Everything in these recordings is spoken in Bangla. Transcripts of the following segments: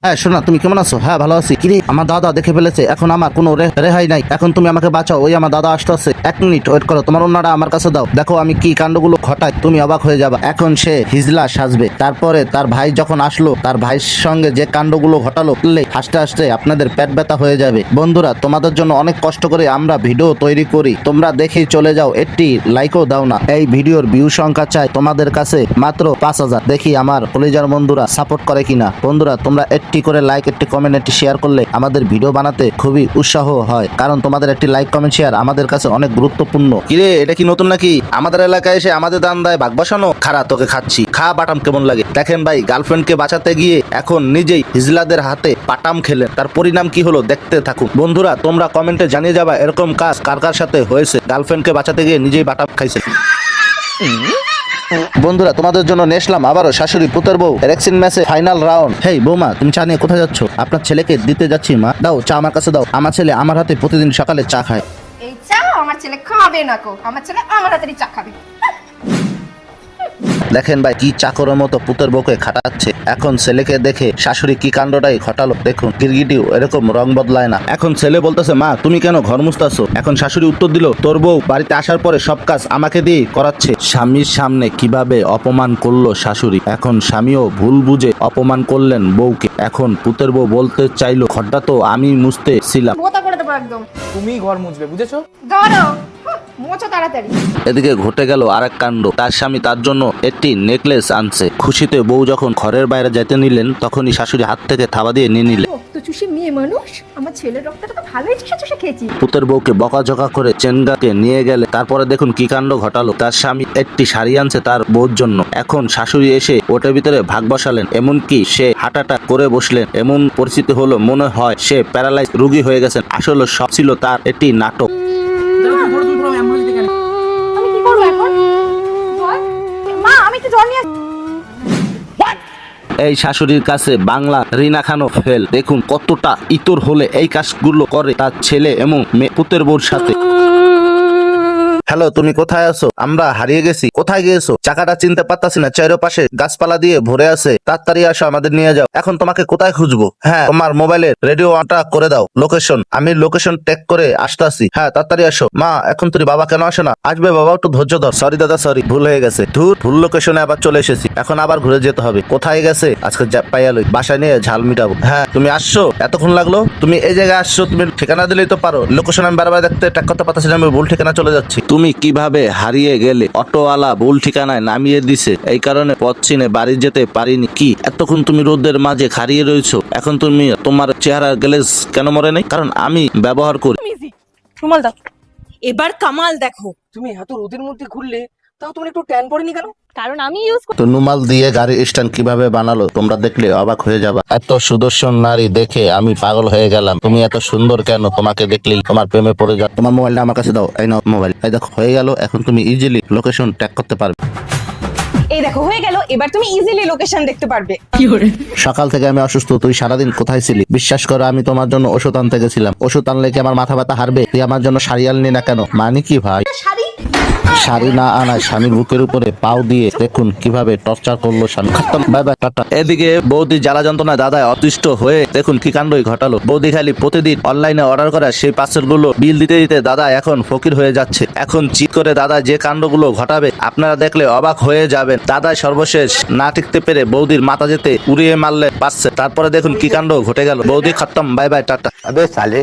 হ্যাঁ শোনা, তুমি কেমন আছো? হ্যাঁ ভালো আছি। কিরে, আমার দাদা দেখে ফেলেছে, এখন আমার কোনো রেহাই নাই। এখন তুমি আমাকে বাঁচাও, ওই আমার দাদা আসতে। 1 মিনিট ওয়েট করো, তোমার অন্যরা আমার কাছে দাও। দেখো আমি কি কাণ্ডগুলো ঘটাই, তুমি অবাক হয়ে যাবা। এখন সে হিজলা সাজবে, তারপরে তার ভাই যখন আসলো, তার ভাইয়ের সঙ্গে যে কাণ্ডগুলো ঘটালো, হাসতে হাসতে আপনাদের পেট ব্যথা হয়ে যাবে। বন্ধুরা, তোমাদের জন্য অনেক কষ্ট করে আমরা ভিডিও তৈরি করি, তোমরা দেখেই চলে যাও, একটি লাইকও দাও না। এই ভিডিওর ভিউ সংখ্যা চাই তোমাদের কাছে মাত্র 5000। দেখি আমার কলিজার বন্ধুরা সাপোর্ট করে কিনা। বন্ধুরা, তোমরা একটি করে লাইক, একটি কমেন্ট, একটি শেয়ার করলে আমাদের ভিডিও বানাতে খুবই উৎসাহ হয়, কারণ তোমাদের একটি লাইক কমেন্ট শেয়ার আমাদের কাছে অনেক গুরুত্বপূর্ণ। কিরে, এটা কি নতুন নাকি? আমাদের এলাকায় এসে আমাদের দান দেয় ভাগ বসানো? খারা তোকে খাচ্ছি, খা বাটাম কেমন লাগে। দেখেন ভাই, গার্লফ্রেন্ডকে বাঁচাতে গিয়ে এখন নিজেই হিজলাদের হাতে পাটাম খেলেন, তার পরিণাম কি হলো দেখতে থাকুন। বন্ধুরা, তোমরা কমেন্টে জানিয়ে যাবা এরকম কাজ কার কার সাথে হয়েছে, গার্লফ্রেন্ডকে বাঁচাতে গিয়ে নিজেই বাটাম খাইছে। বন্ধুরা, তোমাদের জন্য নেসলাম আবারও শাশুড়ি পুতের বউ রেক্সিন ম্যাচে ফাইনাল রাউন্ড। হেই বৌমা, তুমি চা নিয়ে কোথায় যাচ্ছ? আপনার ছেলেকে দিতে যাচ্ছি। মা, দাও চা আমার কাছে দাও। আমার ছেলে আমার হাতে প্রতিদিন সকালে চা খায়। এই চা আমার ছেলে খাবে না কো, আমার ছেলে আমার হাতেরই চা খাবে। দেখেন ভাই, কি চাকরের মতো পুতের বউকে খাটাচ্ছে। এখন ছেলেকে দেখে শাশুড়ি কি কাণ্ডটাই ঘটালো দেখুন। গিরগিটিও এরকম রং বদলায় না। এখন ছেলে বলতেছে, মা তুমি কেন ঘর মুছতাছো? এখন শাশুড়ি উত্তর দিল, তোর বউ বাড়িতে আসার পরে সব কাজ আমাকে দিয়ে করাচ্ছে। স্বামীর সামনে কিভাবে অপমান করলো শাশুড়ি। এখন স্বামীও ভুল বুঝে অপমান করলেন বউকে। এখন পুতের বউ বলতে চাইলো, ঘরটা তো আমি মুছতে ছিলাম। বোতা করে দেবো একদম। তুমি ঘর মুছবে, বুঝেছো? ধরো, মোছো তাড়াতাড়ি। এদিকে ঘটে গেল আরেক কাণ্ড। তার স্বামী তার জন্য একটি নেকলেস আনছে। খুশিতে বউ যখন ঘরের বাইরে যেতে নিলেন, তখনই শাশুড়ি হাত থেকে থাবা দিয়ে নিয়ে নিলেন। রক্ত চুষে মেয়ে মানুষ, আমার ছেলের রক্তটা তো ভালোই চুষে চুষে খেয়েছি। পুতের বউকে বকাঝকা করে চেনগাকে নিয়ে গেলে তারপরে দেখুন কি কাণ্ড ঘটালো। তার স্বামী একটি শাড়ি আনছে তার বউর জন্য। এখন শাশুড়ি এসে ওটার ভিতরে ভাগ বসালেন, এমনকি সে হার্ট অ্যাটাক করে বসলেন। এমন পরিস্থিতি হলো মনে হয় সে প্যারালাইজ রোগী হয়ে গেছেন। আসলে সব ছিল তার একটি নাটক। আমি কি করবো এখন? বল। মা, আমি একটু জল নিয়ে এই শাশুড়ির কাছে বাংলা রিনা খানও ফেল। দেখুন কতটা ইতর হলে এই কাজগুলো করে তার ছেলে এবং পুতের বউর সাথে। হ্যালো, তুমি কোথায় আছো? আমরা হারিয়ে গেছি। কোথায় গিয়েছো? চাকাটা চিনতে পারতাছি না, চারপাশে গাছপালা দিয়ে ভরে আছে। তাড়াতাড়ি আসো, আমাদের নিয়ে যাও। এখন তোমাকে কোথায় খুঁজবো? হ্যাঁ, তোমার মোবাইলের রেডিও অনটা করে দাও। লোকেশন, আমি লোকেশন ট্যাগ করে আসতেছি। হ্যাঁ তাড়াতাড়ি আসো। মা, এখন তুই বাবা কেন আসে না? আসবে বাবা, একটু ধৈর্য ধর। সরি দাদা, সরি, ভুল হয়ে গেছে। ভুল লোকেশনে আবার চলে এসেছি। এখন আবার ঘুরে যেতে হবে। কোথায় গেছে? আজকে পাইয়ালই বাসায় নিয়ে ঝাল মিটাবো। হ্যাঁ তুমি আসছো? এতক্ষণ লাগলো? তুমি এই জায়গায় আসছো, তুমি ঠিকানা দিলেই তো পারো। লোকেশন আমি বারবার দেখতে ট্যাগ করতে পারতেছি না, আমি ভুল ঠিকানা চলে যাচ্ছি। তুমি কিভাবে হারিয়ে গেলে? অটোওয়ালা ভুল ঠিকানায় নামিয়ে দিছে, এই কারণে পথ চিনে বাড়ি যেতে পারিনি। কি এতক্ষণ তুমি রোদের মাঝে হারিয়ে রয়েছো? এখন তুমি তোমার চেহারা গ্লেজ কেন মরে নেই? কারণ আমি ব্যবহার করি। রুমাল দাও। এবার কামাল দেখো। তুমি এত রোদের মধ্যে ঘুরলে, তাও তোমার একটু ট্যান পড়েনি কেন? কারণ আমি ইউজ তো নুমাল দিয়ে গাড়ি স্ট্যান্ড কিভাবে বানালো তোমরা দেখলে অবাক হয়ে যাবা। এত সুদর্শন নারী দেখে আমি পাগল হয়ে গেলাম। তুমি এত সুন্দর কেন? তোমাকে দেখলেই তোমার প্রেমে পড়ে যাও। তোমার মোবাইলটা আমার কাছে দাও। এই নাও মোবাইল। এই দেখো হয়ে গেল। এখন তুমি ইজিলি লোকেশন ট্যাগ করতে পারবে। এই দেখো হয়ে গেল, এবার তুমি ইজিলি লোকেশন দেখতে পারবে। সকাল থেকে আমি অসুস্থ, তুই সারাদিন কোথায় ছিলি? বিশ্বাস করো, আমি তোমার জন্য ওষুধ আনতে গেছিলাম। ওষুধ আনলে কি আমার মাথা ব্যথা হারবে? তুই আমার জন্য শাড়ি আনলি না কেন? মানে কি ভাই? শাড়ি না আনায় স্বামীর বুকের উপরে পাও দিয়ে দেখুন কিভাবে টর্চার করলো স্বামী। খতম, বাই বাই, টাটা। এদিকে বৌদি জ্বালা যন্ত্রণায় দাদায় অতিষ্ঠ হয়ে দেখুন কি কাণ্ডই ঘটালো। বৌদি খালি প্রতিদিন অনলাইনে অর্ডার করা সেই পার্সেল গুলো বিল দিতে দিতে দাদা এখন ফকির হয়ে যাচ্ছে। এখন চিট করে দাদা যে কাণ্ডগুলো ঘটাবে আপনারা দেখলে অবাক হয়ে যাবেন। দাদায় সর্বশেষ না টিকতে পেরে বৌদির মাথা যেতে উড়িয়ে মারলে পাচ্ছে। তারপরে দেখুন কি কাণ্ড ঘটে গেল। বৌদি খতম, বাই বাই, টাটা। আবে সালে,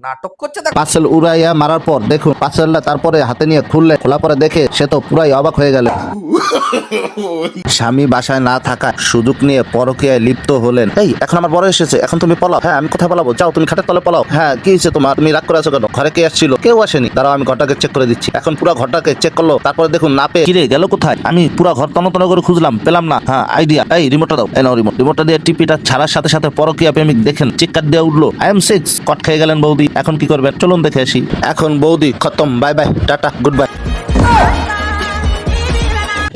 নাটক করছে দেখো। পার্সেল উড়াইয়া মারার পর দেখুন পার্সেলটা তারপরে হাতে নিয়ে খোলা পরে দেখে সে তো পুরাই অবাক হয়ে গেল। স্বামী বাসায় না থাকা সুযোগ নিয়ে পরকীয়ায় লিপ্ত হলেন। এই এখন আমার বড় এসেছে, এখন তুমি পলাও। হ্যাঁ আমি কোথায় পলাবো? যাও তুমি খাটের তলে পলাও। হ্যাঁ কি হয়েছে তোমার? তুমি রাগ করে আছো কেন? ঘরে কে আসছিল? কেউ আসেনি। দাঁড়াও আমি ঘরটাকে চেক করে দিচ্ছি। এখন পুরো ঘরটাকে চেক করলো, তারপরে দেখুন না পেয়ে কিরে গেল কোথায়? আমি পুরো ঘর তন্ন করে খুঁজলাম, পেলাম না। হ্যাঁ আইডিয়া, এই রিমোটটা দাও। এই নাও রিমোট। রিমোটটা দিয়ে টিপিটা ছাড়ার সাথে সাথে পরকীয়া প্রেমিক দেখেন চিৎকার দিয়ে উঠলো, আই এম 6। কট খেয়ে গেলেন বৌদি। এখন কি করবেন চলুন দেখে আসি। এখন বৌদি খতম, bye bye, tata, good bye.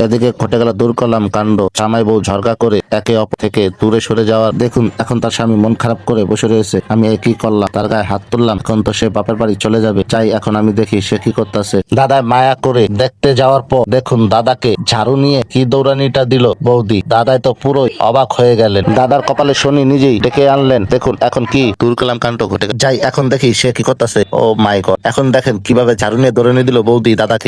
এদিকে ঘটে গেল দূর করলাম কাণ্ড। জামাই বউ ঝরকা করে একে অপর থেকে দূরে সরে যাওয়ার। দেখুন এখন তার স্বামী মন খারাপ করে বসে রয়েছে। আমি এ কি করলাম, তার গায়ে হাত তুললাম। এখন তো সে বাপের বাড়ি চলে যাবে। চাই এখন আমি দেখি সে কি করতেছে। দাদায় মায়া করে দেখতে যাওয়ার পর দেখুন দাদাকে ঝাড়ু নিয়ে কি দৌড়ানিটা দিল বৌদি। দাদাই তো পুরোই অবাক হয়ে গেলেন। দাদার কপালে শনি নিজেই ডেকে আনলেন। দেখুন এখন কি দূর করলাম কাণ্ড ঘটে গেল। যাই এখন দেখি সে কি করতেছে। ও মাই গড, এখন দেখেন কিভাবে ঝাড়ু নিয়ে দৌড়ানি দিল বৌদি দাদাকে।